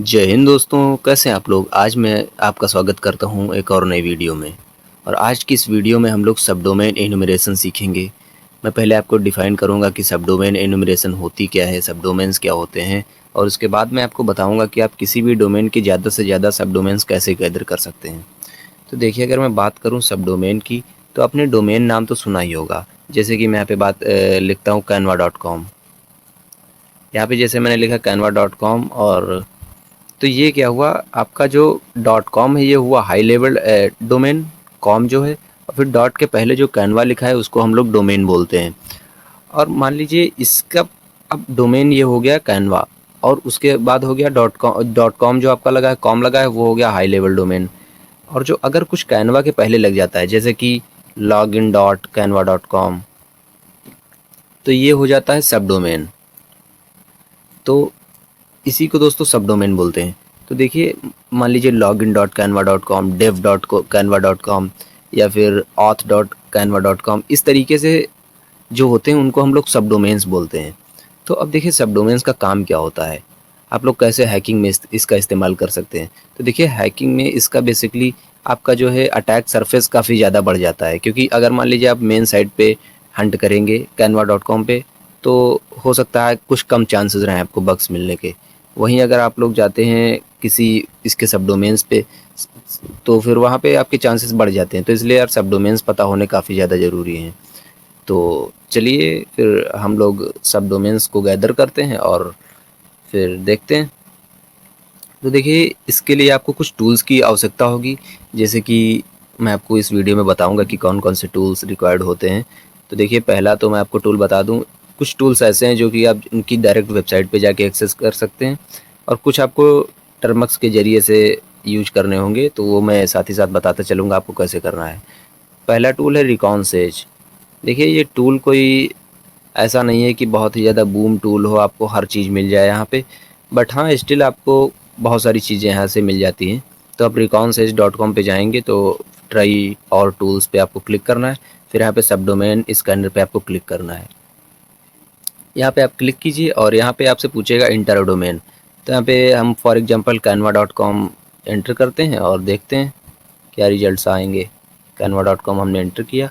जय हिंद दोस्तों, कैसे हैं आप लोग। आज मैं आपका स्वागत करता हूं एक और नई वीडियो में। और आज की इस वीडियो में हम लोग सबडोमेन एनुमरेशन सीखेंगे। मैं पहले आपको डिफ़ाइन करूंगा कि सबडोमेन एनुमरेशन होती क्या है, सबडोमेन्स क्या होते हैं, और उसके बाद मैं आपको बताऊंगा कि आप किसी भी डोमेन के ज़्यादा से ज़्यादा सबडोमेन्स कैसे गैदर कर सकते हैं। तो देखिए, अगर मैं बात करूँ सबडोमेन की, तो आपने डोमेन नाम तो सुना ही होगा। जैसे कि मैं यहाँ पे लिखता हूँ canva.com। यहाँ पे जैसे मैंने लिखा canva.com, और तो ये क्या हुआ, आपका जो डॉट कॉम है ये हुआ हाई लेवल डोमेन। कॉम जो है, और फिर डॉट के पहले जो कैनवा लिखा है उसको हम लोग डोमेन बोलते हैं। और मान लीजिए इसका अब डोमेन ये हो गया कैनवा, और उसके बाद हो गया डॉट कॉम जो आपका लगा है, कॉम लगा है, वो हो गया हाई लेवल डोमेन। और जो अगर कुछ कैनवा के पहले लग जाता है, जैसे कि log in dot Canva dot com, तो ये हो जाता है सब डोमेन। तो इसी को दोस्तों सब डोमेन बोलते हैं। तो देखिए, मान लीजिए log in dot Canva dot com, dev dot Canva dot com, या फिर auth dot Canva dot com, इस तरीके से जो होते हैं उनको हम लोग सब डोमेन्स बोलते हैं। तो अब देखिए, सब डोमेन्स का काम क्या होता है, आप लोग कैसे हैकिंग में इसका इस्तेमाल कर सकते हैं। तो देखिए, हैकिंग में इसका बेसिकली आपका जो है अटैक सरफेस काफ़ी ज़्यादा बढ़ जाता है। क्योंकि अगर मान लीजिए आप मेन साइट पे हंट करेंगे कैनवा डॉट कॉम पे, तो हो सकता है कुछ कम चांसेस रहें आपको बग्स मिलने के। वहीं अगर आप लोग जाते हैं किसी इसके सब डोमेन्स पे, तो फिर वहाँ पे आपके चांसेस बढ़ जाते हैं। तो इसलिए यार सब डोमेन्स पता होने काफ़ी ज़्यादा ज़रूरी हैं। तो चलिए फिर हम लोग सब डोमेन्स को गैदर करते हैं और फिर देखते हैं। तो देखिए, इसके लिए आपको कुछ टूल्स की आवश्यकता होगी, जैसे कि मैं आपको इस वीडियो में बताऊंगा कि कौन कौन से टूल्स रिक्वायर्ड होते हैं। तो देखिए, पहला तो मैं आपको टूल बता दूं। कुछ टूल्स ऐसे हैं जो कि आप उनकी डायरेक्ट वेबसाइट पे जाके एक्सेस कर सकते हैं, और कुछ आपको टर्मक्स के ज़रिए से यूज करने होंगे, तो वो मैं साथ ही साथ बताता चलूँगा आपको कैसे करना है। पहला टूल है रिकॉनसेज। देखिए, ये टूल कोई ऐसा नहीं है कि बहुत ही ज़्यादा बूम टूल हो, आपको हर चीज़ मिल जाए यहाँ पे। बट हाँ, स्टिल आपको बहुत सारी चीज़ें यहाँ से मिल जाती हैं। तो आप reconcech.com पे जाएंगे तो ट्राई और टूल्स पे आपको क्लिक करना है। फिर यहाँ पे सब डोमेन स्कैनर पे आपको क्लिक करना है। यहाँ पे आप क्लिक कीजिए और यहाँ पे आपसे पूछेगा इंटर डोमेन। तो यहाँ पे हम फॉर एग्जांपल canva.com एंटर करते हैं और देखते हैं क्या रिजल्ट्स आएंगे। canva.com हमने एंटर किया,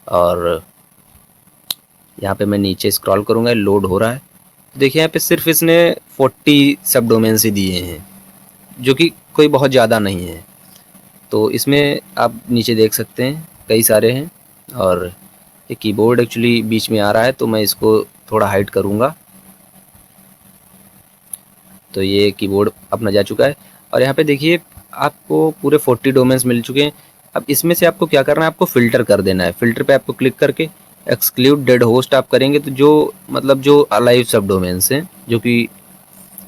और यहाँ पे मैं नीचे स्क्रॉल करूँगा, लोड हो रहा है। देखिए, यहाँ पे सिर्फ इसने 40 सब डोमेन्स ही दिए हैं, जो कि कोई बहुत ज़्यादा नहीं है। तो इसमें आप नीचे देख सकते हैं कई सारे हैं, और ये कीबोर्ड एक्चुअली बीच में आ रहा है, तो मैं इसको थोड़ा हाइड करूँगा। तो ये कीबोर्ड अपना जा चुका है, और यहाँ पे देखिए आपको पूरे 40 डोमेन्स मिल चुके हैं। अब इसमें से आपको क्या करना है, आपको फ़िल्टर कर देना है। फ़िल्टर पे आपको क्लिक करके एक्सक्लूड डेड होस्ट आप करेंगे, तो जो मतलब जो अलाइव सब डोमेन्स हैं जो कि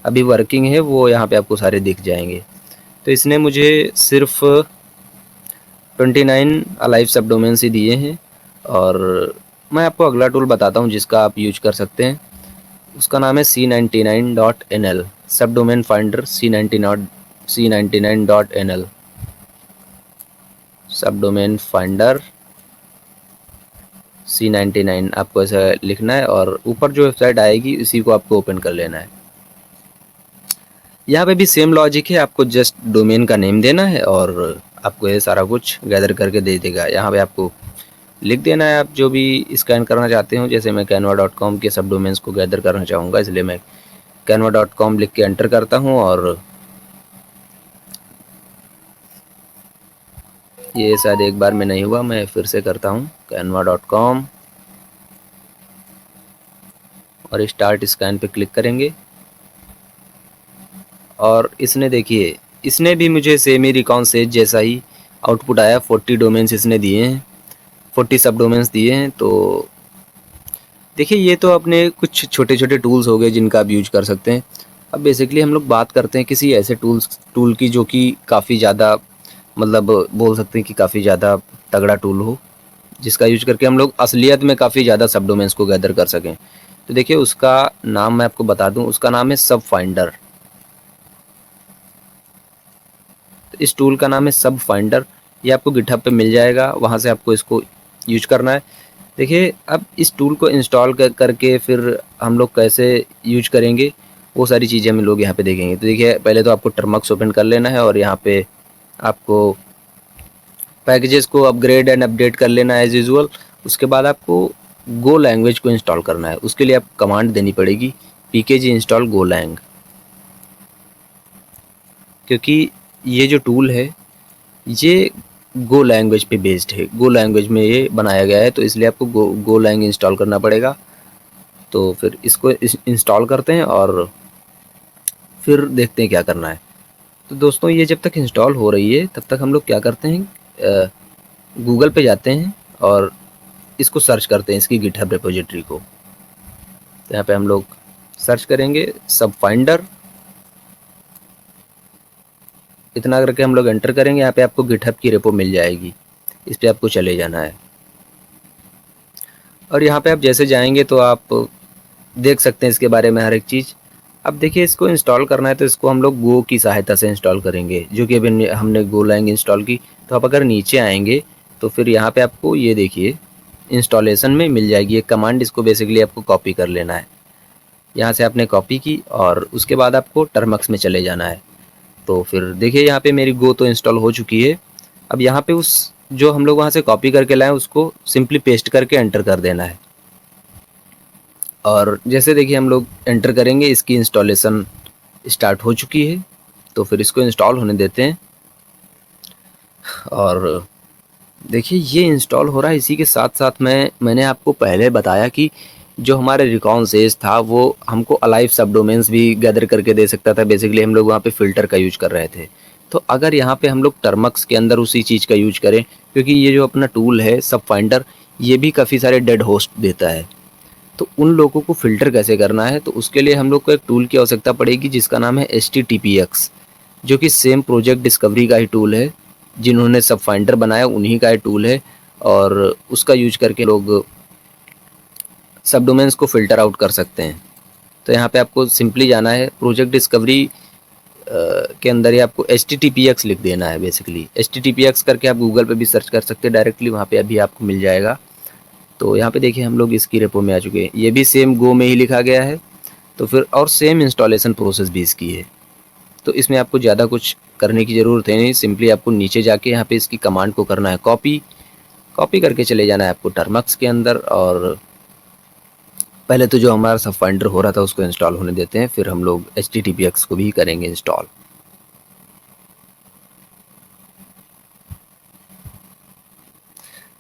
अभी वर्किंग है, वो यहाँ पे आपको सारे दिख जाएंगे। तो इसने मुझे सिर्फ 29 अलाइव सब डोमेन्स ही दिए हैं। और मैं आपको अगला टूल बताता हूँ जिसका आप यूज कर सकते हैं। उसका नाम है C99.nl, सब डोमेन फाइंडर C99.nl, सब डोमेन फाइंडर C99 आपको ऐसा लिखना है, और ऊपर जो वेबसाइट आएगी उसी को आपको ओपन कर लेना है। यहाँ पे भी सेम लॉजिक है, आपको जस्ट डोमेन का नेम देना है और आपको ये सारा कुछ गैदर करके दे देगा। यहाँ पे आपको लिख देना है आप जो भी स्कैन करना चाहते हो। जैसे मैं canva.com के सब डोमेन्स को गैदर करना चाहूँगा, इसलिए मैं canva.com लिख के एंटर करता हूँ, और ये शायद एक बार में नहीं हुआ, मैं फिर से करता हूँ canva.com, और स्टार्ट स्कैन पे क्लिक करेंगे। और इसने देखिए, इसने भी मुझे सेम ही रिकॉनसेज जैसा ही आउटपुट आया। 40 डोमेन्स इसने दिए हैं, 40 सब डोमेन्स दिए हैं। तो देखिए, ये तो अपने कुछ छोटे छोटे टूल्स हो गए जिनका आप यूज कर सकते हैं। अब बेसिकली हम लोग बात करते हैं किसी ऐसे टूल की जो कि काफ़ी ज़्यादा, मतलब बोल सकते हैं कि काफ़ी ज़्यादा तगड़ा टूल हो, जिसका यूज करके हम लोग असलियत में काफ़ी ज़्यादा सब डोमेन्स को गैदर कर सकें। तो देखिए, उसका नाम मैं आपको बता दूं, उसका नाम है सब फाइंडर। तो इस टूल का नाम है सब फाइंडर। ये आपको गिटहब पे मिल जाएगा, वहाँ से आपको इसको यूज करना है। देखिए, अब इस टूल को इंस्टॉल करके फिर हम लोग कैसे यूज करेंगे, वो सारी चीज़ें हम लोग यहाँ पे देखेंगे। तो देखिए पहले तो आपको टर्मक्स ओपन कर लेना है और यहाँ पे आपको पैकेजेस को अपग्रेड एंड अपडेट कर लेना है एज़ यूजुअल। उसके बाद आपको गो लैंग्वेज को इंस्टॉल करना है। उसके लिए आपको कमांड देनी पड़ेगी pkg इंस्टॉल गोलैंग, क्योंकि ये जो टूल है ये गो लैंग्वेज पे बेस्ड है, गो लैंग्वेज में ये बनाया गया है, तो इसलिए आपको गोलैंग इंस्टॉल करना पड़ेगा। तो फिर इसको इंस्टॉल करते हैं और फिर देखते हैं क्या करना है। तो दोस्तों ये जब तक इंस्टॉल हो रही है तब तक हम लोग क्या करते हैं, गूगल पे जाते हैं और इसको सर्च करते हैं, इसकी गिटहब रिपोजिटरी को। तो यहाँ पे हम लोग सर्च करेंगे सब फाइंडर, इतना करके हम लोग एंटर करेंगे। यहाँ पे आपको गिटहब की रेपो मिल जाएगी, इस पर आपको चले जाना है। और यहाँ पे आप जैसे जाएंगे तो आप देख सकते हैं इसके बारे में हर एक चीज़। अब देखिए इसको इंस्टॉल करना है तो इसको हम लोग गो की सहायता से इंस्टॉल करेंगे, जो कि अभी हमने गोलैंग इंस्टॉल की। तो आप अगर नीचे आएंगे तो फिर यहाँ पे आपको ये देखिए इंस्टॉलेशन में मिल जाएगी एक कमांड, इसको बेसिकली आपको कॉपी कर लेना है। यहाँ से आपने कॉपी की और उसके बाद आपको टर्मक्स में चले जाना है। तो फिर देखिए यहाँ पे मेरी गो तो इंस्टॉल हो चुकी है। अब यहाँ पे उस जो हम लोग वहाँ से कॉपी करके लाएं उसको सिंपली पेस्ट करके एंटर कर देना है। और जैसे देखिए हम लोग एंटर करेंगे, इसकी इंस्टॉलेशन स्टार्ट हो चुकी है। तो फिर इसको इंस्टॉल होने देते हैं। और देखिए ये इंस्टॉल हो रहा है। इसी के साथ साथ मैंने आपको पहले बताया कि जो हमारे रिकॉन्सेज था वो हमको अलाइव सब डोमेन्स भी गैदर करके दे सकता था। बेसिकली हम लोग वहाँ पे फ़िल्टर का यूज कर रहे थे। तो अगर यहाँ पे हम लोग टर्मक्स के अंदर उसी चीज़ का यूज करें, क्योंकि ये जो अपना टूल है सब फाइंडर, ये भी काफ़ी सारे डेड होस्ट देता है। तो उन लोगों को फ़िल्टर कैसे करना है, तो उसके लिए हम लोग को एक टूल की आवश्यकता पड़ेगी जिसका नाम है HTTPX, जो कि सेम प्रोजेक्ट डिस्कवरी का ही टूल है। जिन्होंने सब फाइंडर बनाया उन्हीं का ही टूल है और उसका यूज करके लोग सब डोमेन्स को फ़िल्टर आउट कर सकते हैं। तो यहाँ पे आपको सिंपली जाना है प्रोजेक्ट डिस्कवरी के अंदर ही आपको HTTPX लिख देना है। बेसिकली HTTPX करके आप गूगल पे भी सर्च कर सकते हैं डायरेक्टली, वहाँ पे अभी आपको मिल जाएगा। तो यहाँ पे देखिए हम लोग इसकी रेपो में आ चुके हैं। ये भी सेम गो में ही लिखा गया है। तो फिर और सेम इंस्टॉलेशन प्रोसेस भी इसकी है। तो इसमें आपको ज़्यादा कुछ करने की ज़रूरत है नहीं, सिंपली आपको नीचे जाके यहाँ पे इसकी कमांड को करना है कॉपी करके चले जाना है आपको टर्मक्स के अंदर। और पहले तो जो हमारा सब फाइंडर हो रहा था उसको इंस्टॉल होने देते हैं, फिर हम लोग HTTPX को भी करेंगे इंस्टॉल।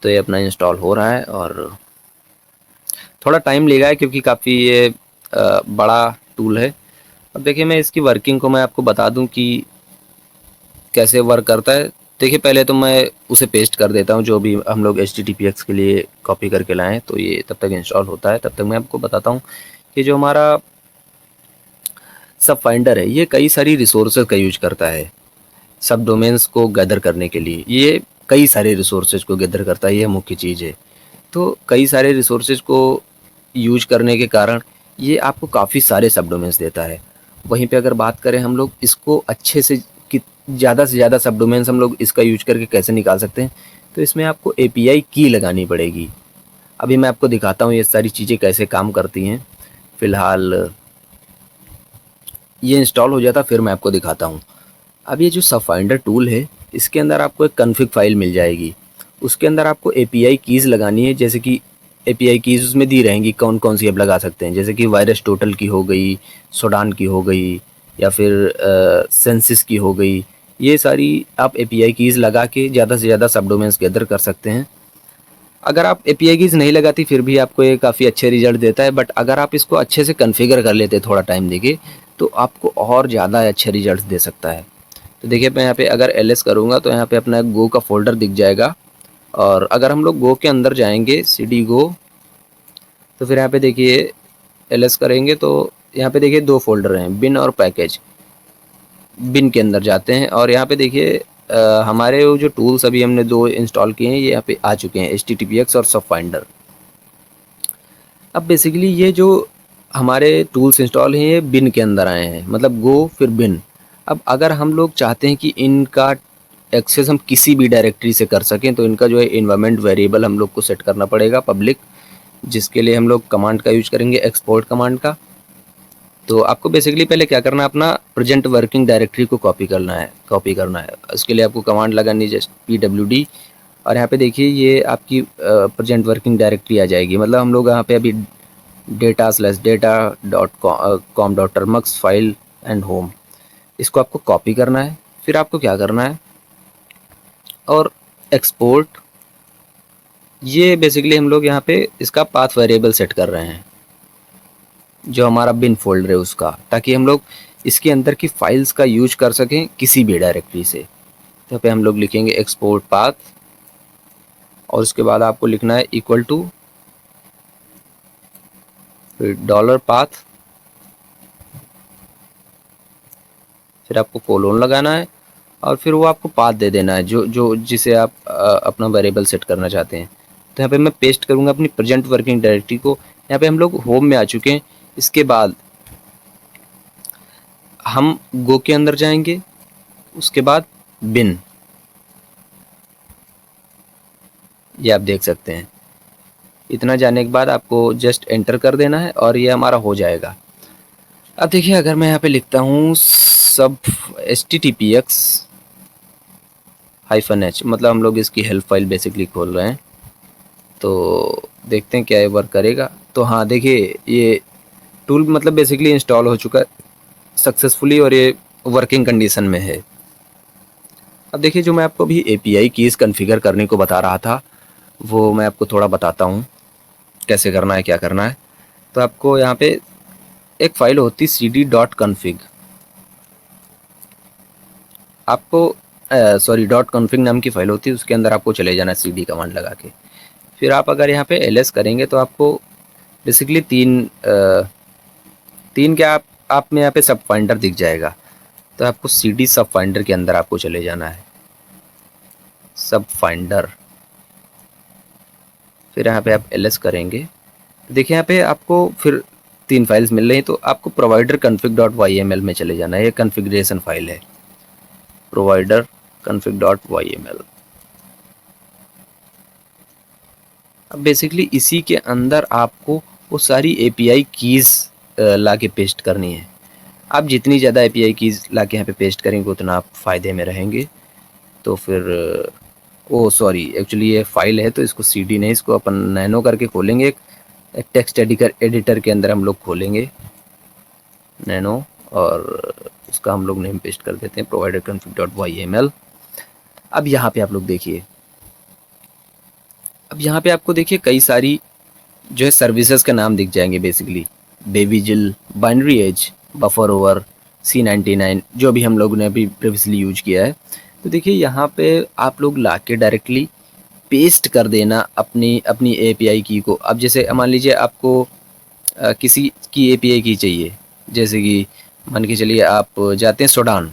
तो ये अपना इंस्टॉल हो रहा है और थोड़ा टाइम लेगा है क्योंकि काफ़ी ये बड़ा टूल है। अब देखिए मैं इसकी वर्किंग को मैं आपको बता दूं कि कैसे वर्क करता है। देखिए पहले तो मैं उसे पेस्ट कर देता हूं जो भी हम लोग HTTPX के लिए कॉपी करके लाएं। तो ये तब तक इंस्टॉल होता है, तब तक मैं आपको बताता हूं कि जो हमारा सब फाइंडर है ये कई सारी रिसोर्सेज का यूज करता है सब डोमेन्स को गैदर करने के लिए। ये कई सारे रिसोर्सेज को गैदर करता है, ये मुख्य चीज़ है। तो कई सारे रिसोर्सेज को यूज करने के कारण ये आपको काफ़ी सारे सब डोमेन्स देता है। वहीं पे अगर बात करें हम लोग इसको अच्छे से कि ज़्यादा से ज़्यादा सब डोमेन्स हम लोग इसका यूज करके कैसे निकाल सकते हैं, तो इसमें आपको API की लगानी पड़ेगी। अभी मैं आपको दिखाता हूँ ये सारी चीज़ें कैसे काम करती हैं। फ़िलहाल ये इंस्टॉल हो जाता फिर मैं आपको दिखाता हूँ। अब ये जो सब फाइंडर टूल है इसके अंदर आपको एक कॉन्फ़िग फाइल मिल जाएगी। उसके अंदर आपको API कीज़ लगानी है, जैसे कि API कीज़ उसमें दी रहेंगी कौन कौन सी आप लगा सकते हैं, जैसे कि वायरस टोटल की हो गई, सोडान की हो गई, या फिर सेंसिस की हो गई। ये सारी आप API कीज़ लगा के ज़्यादा से ज़्यादा सब डोमेन्स गैदर कर सकते हैं। अगर आप API कीज़ नहीं लगाती फिर भी आपको ये काफ़ी अच्छे रिजल्ट देता है, बट अगर आप इसको अच्छे से कॉन्फ़िगर कर लेते थोड़ा टाइम देके तो आपको और ज़्यादा अच्छे रिजल्ट दे सकता है। तो देखिए मैं यहाँ पे अगर LS करूँगा तो यहाँ पे अपना गो का फोल्डर दिख जाएगा। और अगर हम लोग गो के अंदर जाएंगे CD गो, तो फिर यहाँ पे देखिए LS करेंगे तो यहाँ पे देखिए दो फोल्डर हैं, बिन और पैकेज। बिन के अंदर जाते हैं और यहाँ पे देखिए हमारे वो जो टूल्स अभी हमने दो इंस्टॉल किए हैं ये यहाँ पे आ चुके हैं, HTTPX और सब फाइंडर। अब बेसिकली ये जो हमारे टूल्स इंस्टॉल हैं ये बिन के अंदर आए हैं, मतलब गो फिर बिन। अब अगर हम लोग चाहते हैं कि इनका एक्सेस हम किसी भी डायरेक्टरी से कर सकें तो इनका जो है इन्वायरमेंट वेरिएबल हम लोग को सेट करना पड़ेगा पब्लिक, जिसके लिए हम लोग कमांड का यूज करेंगे एक्सपोर्ट कमांड का। तो आपको बेसिकली पहले क्या करना है, अपना प्रेजेंट वर्किंग डायरेक्टरी को कॉपी करना है। उसके लिए आपको कमांड लगानी जस्ट pwd, और यहाँ पे देखिए ये आपकी प्रेजेंट वर्किंग डायरेक्टरी आ जाएगी। मतलब हम लोग यहाँ पे अभी data/data.com.termux फाइल एंड होम, इसको आपको कॉपी करना है। फिर आपको क्या करना है, और एक्सपोर्ट, ये बेसिकली हम लोग यहाँ पे इसका पाथ वेरिएबल सेट कर रहे हैं, जो हमारा बिन फोल्डर है उसका, ताकि हम लोग इसके अंदर की फाइल्स का यूज कर सकें किसी भी डायरेक्टरी से। तो यहाँ पे हम लोग लिखेंगे एक्सपोर्ट पाथ, और उसके बाद आपको लिखना है इक्वल टू, फिर डॉलर पाथ, फिर आपको कोलोन लगाना है, और फिर वो आपको पाथ दे देना है जो जो जिसे आप अपना वेरिएबल सेट करना चाहते हैं। तो यहाँ पे मैं पेस्ट करूँगा अपनी प्रेजेंट वर्किंग डायरेक्टरी को। यहाँ पे हम लोग होम में आ चुके हैं। इसके बाद हम गो के अंदर जाएंगे, उसके बाद बिन, ये आप देख सकते हैं। इतना जाने के बाद आपको जस्ट एंटर कर देना है और ये हमारा हो जाएगा। अब देखिए अगर मैं यहाँ पे लिखता हूँ सब httpx-h, मतलब हम लोग इसकी हेल्प फाइल बेसिकली खोल रहे हैं, तो देखते हैं क्या ये वर्क करेगा। तो हाँ देखिए ये टूल मतलब बेसिकली इंस्टॉल हो चुका है सक्सेसफुली, और ये वर्किंग कंडीशन में है। अब देखिए जो मैं आपको अभी API कीज़ कॉन्फ़िगर करने को बता रहा था, वो मैं आपको थोड़ा बताता हूँ कैसे करना है, क्या करना है। तो आपको यहाँ पे एक फ़ाइल होती cd.config, आपको .config नाम की फ़ाइल होती है, उसके अंदर आपको चले जाना है cd कमांड लगा के। फिर आप अगर यहाँ पे ls करेंगे तो आपको बेसिकली तीन क्या आप में यहाँ पे सब फाइंडर दिख जाएगा। तो आपको cd सब फाइंडर के अंदर आपको चले जाना है, सब फाइंडर। फिर यहाँ पे आप ls करेंगे, देखिए यहाँ पे आपको फिर 3 फाइल्स मिल रही हैं। तो आपको provider config.yml में चले जाना है, ये कॉन्फ़िगरेशन फाइल है, provider config.yml। अब बेसिकली इसी के अंदर आपको वो सारी API कीज़ ला के पेस्ट करनी है। आप जितनी ज़्यादा API कीज़ ला के यहाँ पे पेस्ट करेंगे उतना आप फ़ायदे में रहेंगे। तो फिर सॉरी, एक्चुअली ये फाइल है तो इसको cd नहीं, इसको अपन नैनो करके खोलेंगे। एक टेक्स्ट एडिटर के अंदर हम लोग खोलेंगे नैनो, और उसका हम लोग नेम पेस्ट कर देते हैं provider config.yml। अब यहाँ पे आप लोग देखिए, अब यहाँ पे आपको देखिए कई सारी जो है सर्विसेज का नाम दिख जाएंगे, बेसिकली बेबीजिल, binary edge, buffer over, C99, जो भी हम लोगों ने अभी प्रीवियसली यूज किया है। तो देखिए यहाँ पे आप लोग ला के डायरेक्टली पेस्ट कर देना अपनी अपनी API की को। अब जैसे मान लीजिए आपको किसी की API की चाहिए, जैसे कि मान के चलिए आप जाते हैं सूडान,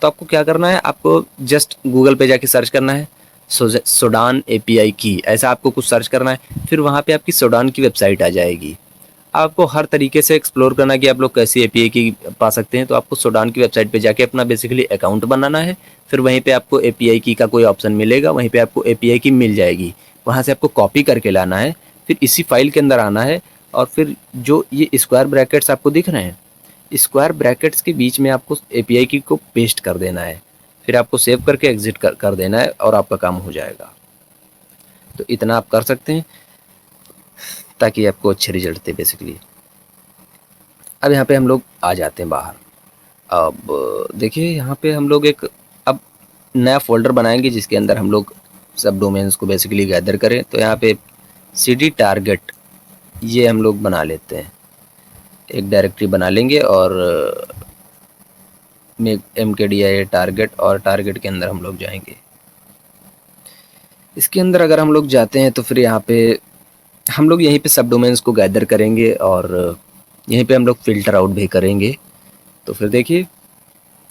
तो आपको क्या करना है, आपको जस्ट गूगल पे जाके सर्च करना है सूडान API की, ऐसा आपको कुछ सर्च करना है। फिर वहाँ पे आपकी सूडान की वेबसाइट आ जाएगी। आपको हर तरीके से एक्सप्लोर करना है कि आप लोग कैसी API की पा सकते हैं। तो आपको सूडान की वेबसाइट पे जाके अपना बेसिकली अकाउंट बनाना है। फिर वहीं पे आपको API की का कोई ऑप्शन मिलेगा, वहीं पे आपको API की मिल जाएगी, वहाँ से आपको कॉपी करके लाना है। फिर इसी फाइल के अंदर आना है, और फिर जो ये स्क्वायर ब्रैकेट्स आपको दिख रहे हैं, स्क्वायर ब्रैकेट्स के बीच में आपको API की को पेस्ट कर देना है। फिर आपको सेव करके एग्जिट कर देना है और आपका काम हो जाएगा। तो इतना आप कर सकते हैं ताकि आपको अच्छे रिजल्ट दे बेसिकली। अब यहाँ पे हम लोग आ जाते हैं बाहर। अब देखिए यहाँ पे हम लोग एक अब नया फोल्डर बनाएंगे जिसके अंदर हम लोग सब डोमेन्स को बेसिकली गैदर करें। तो यहाँ पे cd टारगेट ये हम लोग बना लेते हैं, एक डायरेक्टरी बना लेंगे, और mkdir टारगेट, और टारगेट के अंदर हम लोग जाएंगे। इसके अंदर अगर हम लोग जाते हैं तो फिर यहाँ पे हम लोग यहीं पे सब डोमेन्स को गैदर करेंगे, और यहीं पे हम लोग फ़िल्टर आउट भी करेंगे। तो फिर देखिए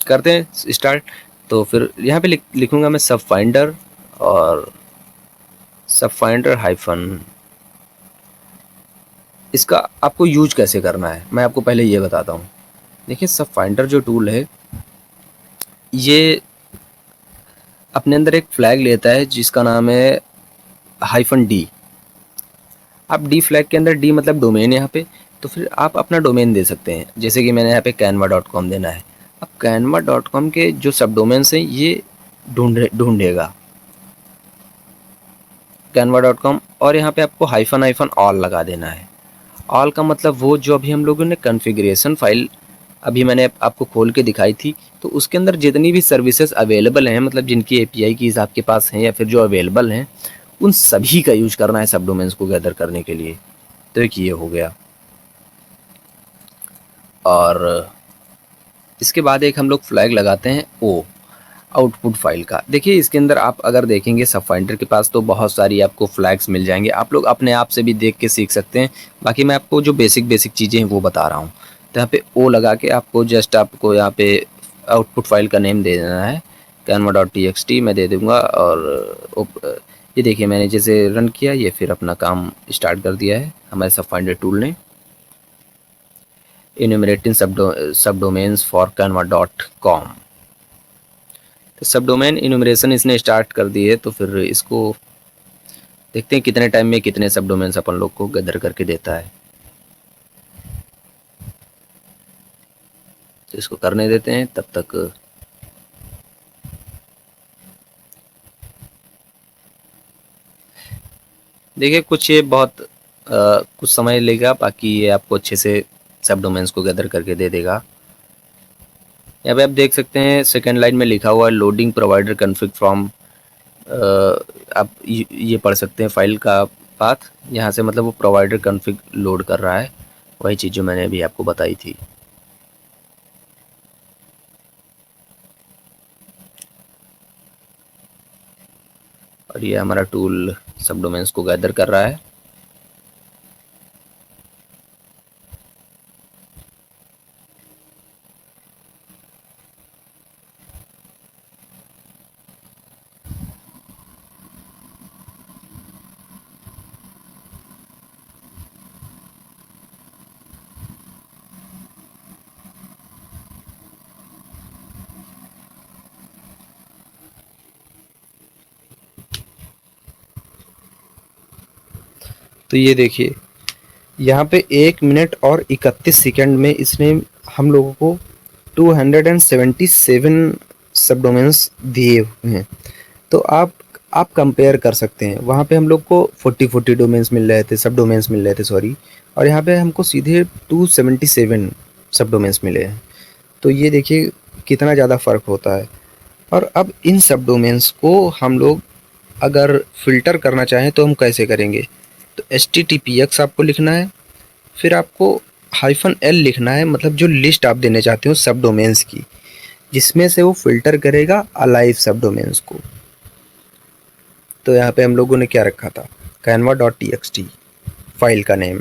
करते हैं स्टार्ट। तो फिर यहाँ पे लिखूँगा मैं सब फाइंडर, और सब फाइंडर हाइफन। इसका आपको यूज कैसे करना है मैं आपको पहले ये बताता हूँ। देखिए सब फाइंडर जो टूल है ये अपने अंदर एक फ्लैग लेता है जिसका नाम है -d। अब डी फ्लैग के अंदर डी मतलब डोमेन यहाँ पे, तो फिर आप अपना डोमेन दे सकते हैं, जैसे कि मैंने यहाँ पे canva.com देना है। अब canva.com के जो सब डोमेन्स हैं ये ढूंढेगा canva.com, और यहाँ पे आपको हाइफन हाइफन ऑल लगा देना है। ऑल का मतलब वो जो अभी हम लोगों ने कॉन्फ़िगरेशन फाइल अभी मैंने आपको खोल के दिखाई थी, तो उसके अंदर जितनी भी सर्विसेज अवेलेबल हैं, मतलब जिनकी एपीआई कीज़ आपके पास हैं या फिर जो अवेलेबल हैं, उन सभी का यूज करना है सब डोमेन्स को गैदर करने के लिए। तो एक ये हो गया, और इसके बाद एक हम लोग फ्लैग लगाते हैं ओ आउटपुट फाइल का। देखिए इसके अंदर आप अगर देखेंगे सब फाइंडर के पास तो बहुत सारी आपको फ्लैग्स मिल जाएंगे, आप लोग अपने आप से भी देख के सीख सकते हैं। बाकी मैं आपको जो बेसिक बेसिक चीज़ें हैं वो बता रहा हूँ। तो यहाँ पे ओ लगा के आपको जस्ट आपको यहाँ पे आउटपुट फाइल का नेम दे देना है, canva.txt मैं दे दूँगा। और ये देखिए मैंने जैसे रन किया, ये फिर अपना काम स्टार्ट कर दिया है हमारे सब फाइंडर टूल ने। इन्यूमरेटिंग सब डोमेन्स फॉर canva.com, तो सब डोमेन इन्यूमरेशन इसने स्टार्ट कर दी है। तो फिर इसको देखते हैं कितने टाइम में कितने सब डोमेन्स अपन लोग को गदर करके देता है। तो इसको करने देते हैं तब तक। देखिए कुछ ये बहुत कुछ समय लेगा, बाकी ये आपको अच्छे से सब डोमेन्स को गदर करके दे देगा। यहाँ पे आप देख सकते हैं सेकेंड लाइन में लिखा हुआ है लोडिंग प्रोवाइडर कॉन्फ़िग फ्रॉम। आप ये पढ़ सकते हैं फाइल का पाथ, यहाँ से मतलब वो प्रोवाइडर कॉन्फ़िग लोड कर रहा है, वही चीज़ जो मैंने अभी आपको बताई थी। और ये हमारा टूल सब डोमेन्स को गैदर कर रहा है। तो ये देखिए यहाँ पे 1 मिनट और 31 सेकंड में इसने हम लोगों को 277 सब डोमेन्स दिए हुए हैं। तो आप कंपेयर कर सकते हैं, वहाँ पे हम लोग को 40 डोमेन्स मिल रहे थे, सब डोमेन्स मिल रहे थे सॉरी, और यहाँ पे हमको सीधे 277 सब डोमेन्स मिले हैं। तो ये देखिए कितना ज़्यादा फ़र्क होता है। और अब इन सब डोमेन्स को हम लोग अगर फ़िल्टर करना चाहें तो हम कैसे करेंगे? तो HTTPX आपको लिखना है, फिर आपको -L लिखना है, मतलब जो लिस्ट आप देने चाहते हो सब डोमेन्स की, जिसमें से वो फ़िल्टर करेगा अलाइव सब डोमेन्स को। तो यहाँ पे हम लोगों ने क्या रखा था, canva.txt फाइल का नेम,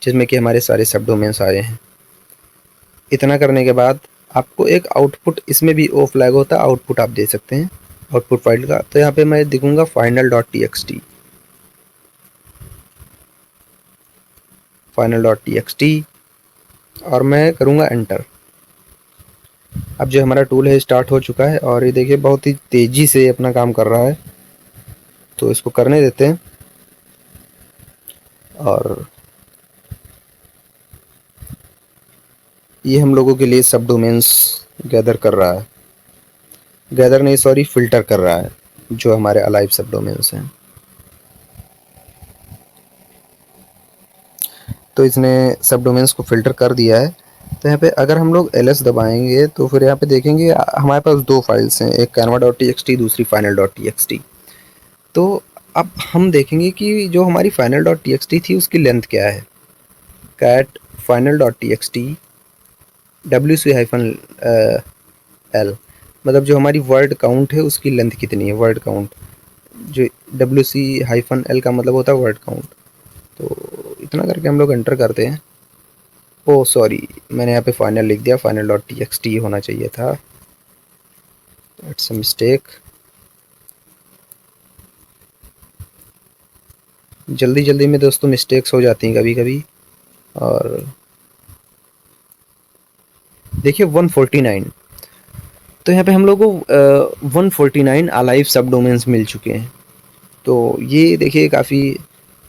जिसमें कि हमारे सारे सब डोमेन्स आए हैं। इतना करने के बाद आपको एक आउटपुट, इसमें भी ओ फ्लैग होता है, आउटपुट आप दे सकते हैं आउटपुट फाइल का। तो यहाँ पे मैं दिखूँगा final.txt, final.txt, और मैं करूँगा एंटर। अब जो हमारा टूल है स्टार्ट हो चुका है, और ये देखिए बहुत ही तेज़ी से अपना काम कर रहा है। तो इसको करने देते हैं, और ये हम लोगों के लिए सब डोमेन्स गैदर कर रहा है, गैदर नहीं सॉरी फ़िल्टर कर रहा है जो हमारे अलाइव सब डोमेन्स हैं। तो इसने सब डोमेन्स को फ़िल्टर कर दिया है। तो यहाँ पे अगर हम लोग ls दबाएंगे तो फिर यहाँ पे देखेंगे हमारे पास दो फाइल्स हैं, एक canva.txt, दूसरी final.txt। तो अब हम देखेंगे कि जो हमारी final.txt थी उसकी लेंथ क्या है। cat final.txt wc-l, मतलब जो हमारी वर्ड काउंट है उसकी लेंथ कितनी है, वर्ड काउंट, जो wc-l का मतलब होता है वर्ड काउंट। तो इतना करके हम लोग एंटर करते हैं। ओ सॉरी, मैंने यहाँ पे फाइनल लिख दिया, final.txt होना चाहिए था, इट्स अ मिस्टेक। जल्दी जल्दी में दोस्तों मिस्टेक्स हो जाती हैं कभी कभी। और देखिए 149, तो यहाँ पे हम लोग को 149 अलाइव सब डोमेन्स मिल चुके हैं। तो ये देखिए काफ़ी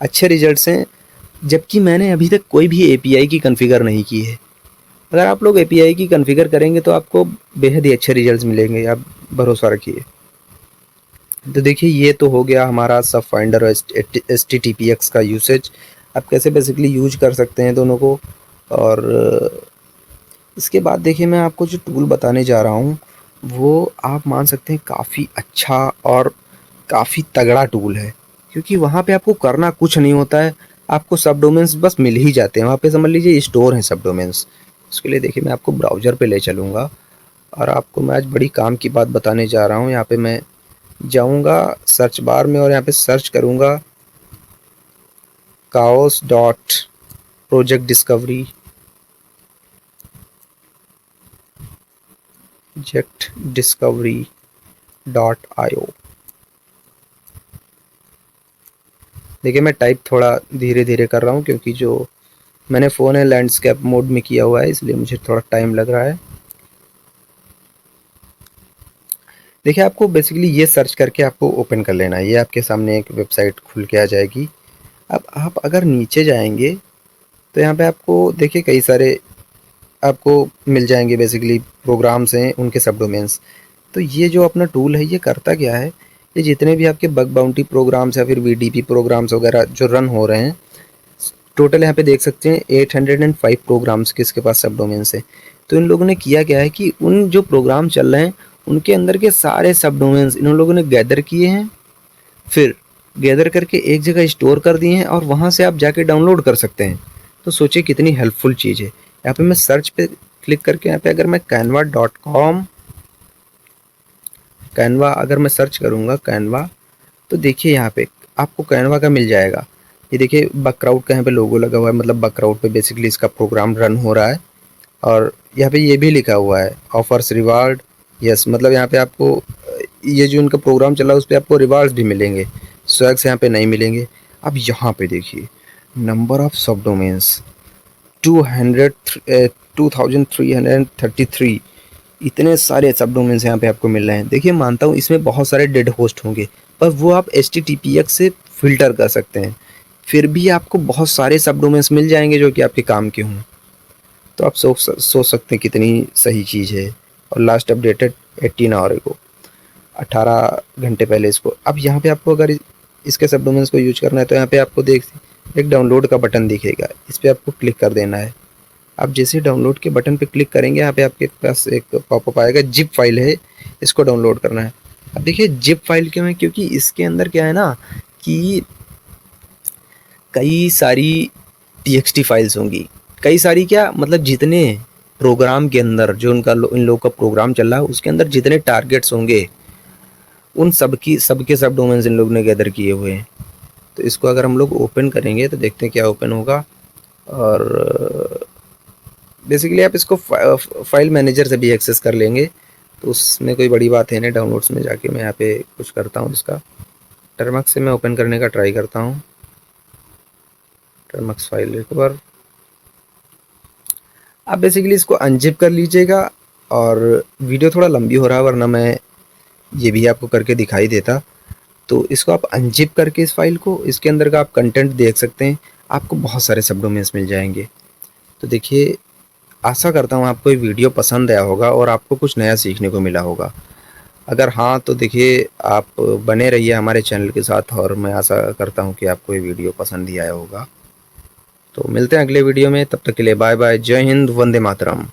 अच्छे रिजल्ट्स हैं। जबकि मैंने अभी तक कोई भी एपीआई की कॉन्फ़िगर नहीं की है। अगर आप लोग एपीआई की कॉन्फ़िगर करेंगे तो आपको बेहद ही अच्छे रिजल्ट्स मिलेंगे, आप भरोसा रखिए। तो देखिए ये तो हो गया हमारा सब फाइंडर और एचटीटीपीएक्स का यूसेज, आप कैसे बेसिकली यूज कर सकते हैं दोनों को। और इसके बाद देखिए मैं आपको जो टूल बताने जा रहा हूँ वो आप मान सकते हैं काफ़ी अच्छा और काफ़ी तगड़ा टूल है, क्योंकि वहाँ पे आपको करना कुछ नहीं होता है, आपको सब डोमेन्स बस मिल ही जाते हैं। वहाँ पे समझ लीजिए स्टोर हैं सब डोमेन्स। उसके लिए देखिए मैं आपको ब्राउज़र पे ले चलूँगा और आपको मैं आज बड़ी काम की बात बताने जा रहा हूँ। यहाँ पे मैं जाऊँगा सर्च बार में और यहाँ पे सर्च करूँगा काओस डॉट प्रोजेक्ट डिस्कवरी .io। देखिए मैं टाइप थोड़ा धीरे धीरे कर रहा हूँ क्योंकि जो मैंने फ़ोन है लैंडस्केप मोड में किया हुआ है, इसलिए मुझे थोड़ा टाइम लग रहा है। देखिए आपको बेसिकली ये सर्च करके आपको ओपन कर लेना है। ये आपके सामने एक वेबसाइट खुल के आ जाएगी। अब आप अगर नीचे जाएंगे तो यहाँ पे आपको देखिए कई सारे आपको मिल जाएंगे बेसिकली प्रोग्राम्स हैं, उनके सब डोमेन्स। तो ये जो अपना टूल है ये करता क्या है, ये जितने भी आपके बग बाउंटी प्रोग्राम्स या फिर वीडीपी प्रोग्राम्स वगैरह जो रन हो रहे हैं, टोटल यहाँ पे देख सकते हैं 805 प्रोग्राम्स के इसके पास सब डोमेन्स हैं। तो इन लोगों ने किया क्या है कि उन जो प्रोग्राम चल रहे हैं उनके अंदर के सारे सब डोमेन्स इन लोगों ने गैदर किए हैं, फिर गैदर करके एक जगह स्टोर कर दिए हैं और वहाँ से आप जाके डाउनलोड कर सकते हैं। तो सोचिए कितनी हेल्पफुल चीज़ है। यहाँ पे मैं सर्च पे क्लिक करके यहाँ पे अगर मैं canva.com कैनवा अगर मैं सर्च करूँगा कैनवा, तो देखिए यहाँ पे आपको कैनवा का मिल जाएगा। ये देखिए बकराउट का यहाँ पे लोगो लगा हुआ है, मतलब बकराउट पे बेसिकली इसका प्रोग्राम रन हो रहा है। और यहाँ पे ये भी लिखा हुआ है ऑफर्स रिवार्ड, यस, मतलब यहाँ पे आपको ये जो इनका प्रोग्राम चल रहा है उस पर आपको रिवार्ड्स भी मिलेंगे, स्वैग्स यहाँ पे नहीं मिलेंगे। अब यहाँ पे देखिए नंबर ऑफ सब डोमेन्स 2333, इतने सारे सब डोमेन्स यहाँ पे आपको मिल रहे हैं। देखिए मानता हूँ इसमें बहुत सारे डेड होस्ट होंगे, पर वो आप HTTPS से फिल्टर कर सकते हैं, फिर भी आपको बहुत सारे सब डोमेन्स मिल जाएंगे जो कि आपके काम के हों। तो आप सोच सकते हैं कितनी सही चीज़ है। और लास्ट अपडेटेड 18 आवर को, 18 घंटे पहले इसको। अब यहाँ पे आपको अगर इसके सब डोमेन्स को यूज करना है तो यहाँ पे आपको एक डाउनलोड का बटन दिखेगा, इस पर आपको क्लिक कर देना है। आप जैसे डाउनलोड के बटन पे क्लिक करेंगे यहाँ पे आपके पास एक पॉपअप आएगा, जिप फाइल है, इसको डाउनलोड करना है। अब देखिए जिप फाइल क्यों है, क्योंकि इसके अंदर क्या है ना कि कई सारी TXT फाइल्स होंगी, कई सारी क्या मतलब जितने प्रोग्राम के अंदर जो इन लोगों का प्रोग्राम चल रहा है उसके अंदर जितने टारगेट्स होंगे उन सबके सब डोमेन्स इन लोग ने गैदर किए हुए हैं। तो इसको अगर हम लोग ओपन करेंगे तो देखते हैं क्या ओपन होगा। और बेसिकली आप इसको फाइल मैनेजर से भी एक्सेस कर लेंगे, तो उसमें कोई बड़ी बात है नहीं। डाउनलोड्स में जाके मैं यहाँ पे कुछ करता हूँ, इसका टर्मक्स से मैं ओपन करने का ट्राई करता हूँ। टर्मक्स फाइल एक बार आप बेसिकली इसको अनजिप कर लीजिएगा। और वीडियो थोड़ा लंबी हो रहा है वरना मैं ये भी आपको करके दिखाई देता। तो इसको आप अनजिप करके इस फाइल को, इसके अंदर का आप कंटेंट देख सकते हैं, आपको बहुत सारे सब डोमेन्स मिल जाएंगे। तो देखिए आशा करता हूँ आपको ये वीडियो पसंद आया होगा और आपको कुछ नया सीखने को मिला होगा। अगर हाँ तो देखिए आप बने रहिए हमारे चैनल के साथ और मैं आशा करता हूँ कि आपको ये वीडियो पसंद ही आया होगा। तो मिलते हैं अगले वीडियो में, तब तक के लिए बाय बाय, जय हिंद, वंदे मातरम।